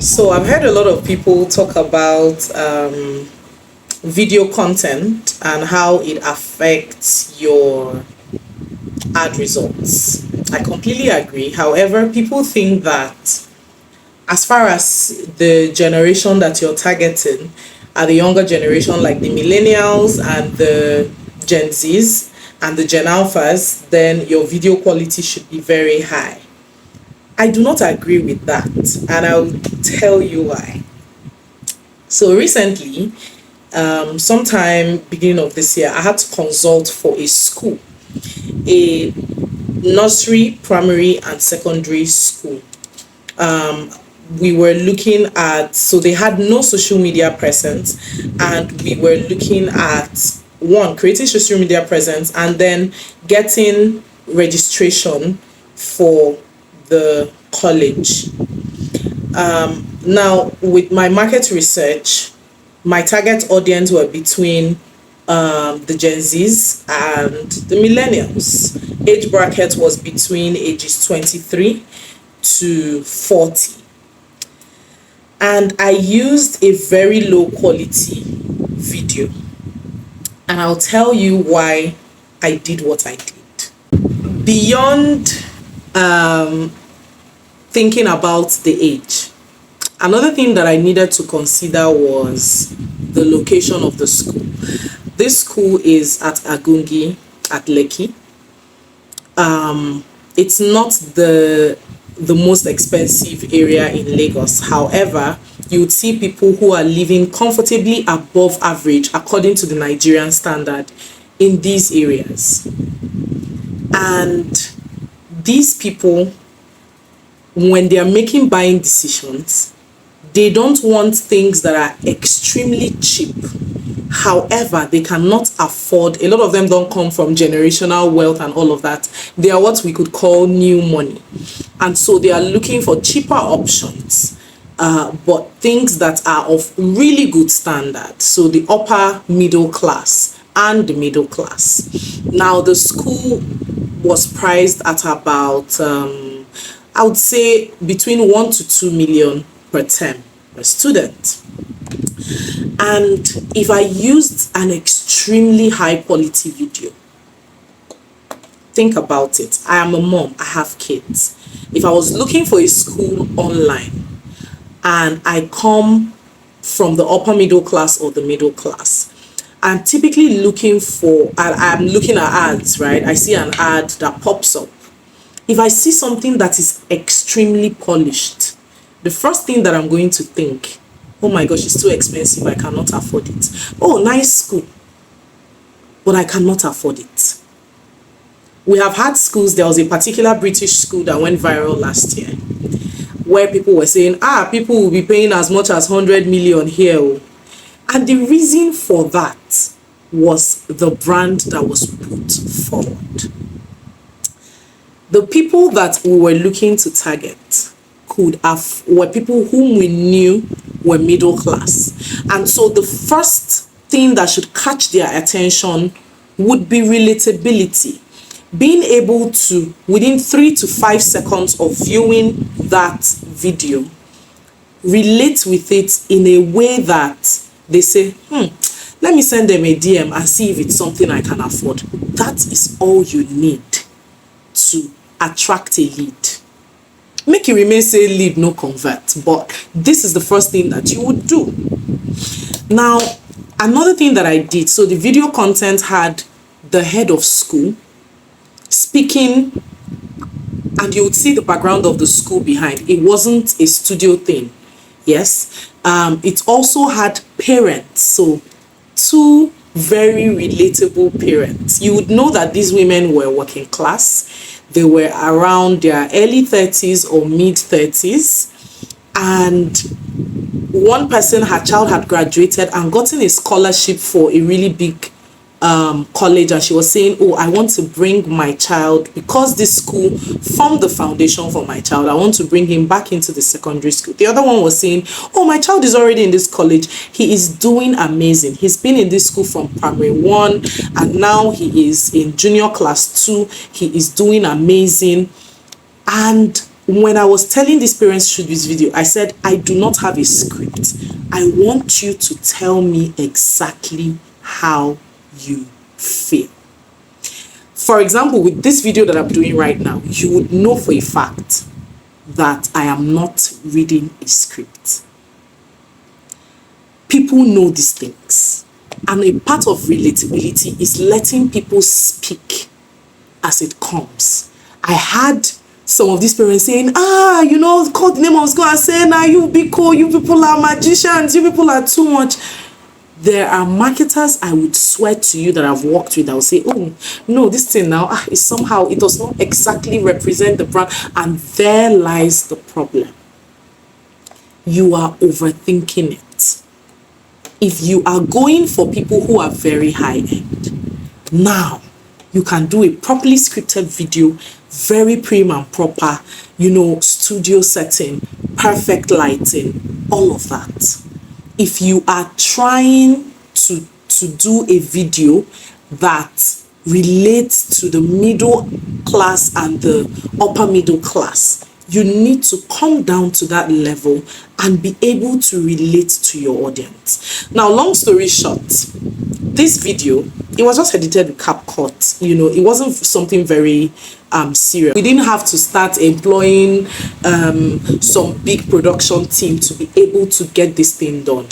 So I've heard a lot of people talk about video content and how it affects your ad results. I completely agree. However, people think that as far as the generation that you're targeting are the younger generation, like the millennials and the Gen Zs and the Gen Alphas, then your video quality should be very high. I do not agree with that, and I'll tell you why. So recently, sometime beginning of this year, I had to consult for a school, a nursery, primary, and secondary school. We were looking at, so they had no social media presence, and we were looking at one, creating social media presence, and then getting registration for the college. Now, with my market research, my target audience were between the Gen Zs and the millennials. Age bracket was between ages 23 to 40. And I used a very low quality video. And I'll tell you why I did what I did. Beyond thinking about the age, another thing that I needed to consider was the location of the school. This school is at Agungi at Lekki. It's not the most expensive area in Lagos. However, you would see people who are living comfortably above average according to the Nigerian standard in these areas. And these people, when they are making buying decisions, they don't want things that are extremely cheap. However, they cannot afford, a lot of them don't come from generational wealth and all of that. They are what we could call new money. And so they are looking for cheaper options, but things that are of really good standard. So the upper middle class and the middle class. Now, the school was priced at about, I would say, between 1 to 2 million per term per student. And if I used an extremely high quality video, think about it. I am a mom, I have kids. If I was looking for a school online and I come from the upper middle class or the middle class, I'm typically looking for, I'm looking at ads, right? I see an ad that pops up. If I see something that is extremely polished, the first thing that I'm going to think, oh my gosh, it's too expensive, I cannot afford it. Oh, nice school, but I cannot afford it. We have had schools, there was a particular British school that went viral last year, where people were saying, people will be paying as much as 100 million here. And the reason for that was the brand that was put forward. The people that we were looking to target were people whom we knew were middle class. And so the first thing that should catch their attention would be relatability. Being able to, within 3 to 5 seconds of viewing that video, relate with it in a way that they say, let me send them a DM and see if it's something I can afford. That is all you need to attract a lead. Make it remain say lead, no convert, but this is the first thing that you would do. Now, another thing that I did, so the video content had the head of school speaking, and you would see the background of the school behind. It wasn't a studio thing. Yes, it also had parents, so 2 very relatable parents. You would know that these women were working class. They were around their early 30s or mid 30s, and one person, her child had graduated and gotten a scholarship for a really big college, and she was saying, oh, I want to bring my child, because this school formed the foundation for my child, I want to bring him back into the secondary school. The other one was saying, oh, my child is already in this college, he is doing amazing, he's been in this school from primary 1 and now he is in junior class 2, he is doing amazing. And when I was telling these parents to shoot this video, I said, I do not have a script. I want you to tell me exactly how you feel. For example, with this video that I'm doing right now, you would know for a fact that I am not reading a script. People know these things. And a part of relatability is letting people speak as it comes. I had some of these parents saying, call the name of God and say, you be cool, you people are magicians, you people are too much. There are marketers, I would swear to you, that I've worked with, I will say, oh, no, this thing now, is somehow, it does not exactly represent the brand. And there lies the problem. You are overthinking it. If you are going for people who are very high-end, now, you can do a properly scripted video, very prim and proper, studio setting, perfect lighting, all of that. If you are trying to do a video that relates to the middle class and the upper middle class, you need to come down to that level and be able to relate to your audience. Now, long story short, this video, it was just edited with CapCut. It wasn't something very serious. We didn't have to start employing some big production team to be able to get this thing done.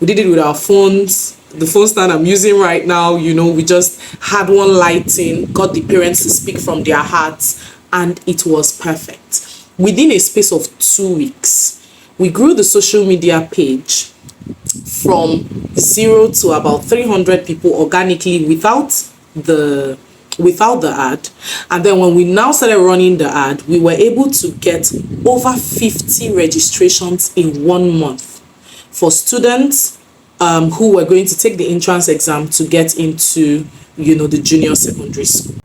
We did it with our phones. The phone stand I'm using right now, we just had one lighting, got the parents to speak from their hearts, and it was perfect. Within a space of 2 weeks, we grew the social media page from 0 to about 300 people organically without the ad. And then when we now started running the ad, we were able to get over 50 registrations in 1 month for students who were going to take the entrance exam to get into the junior secondary school.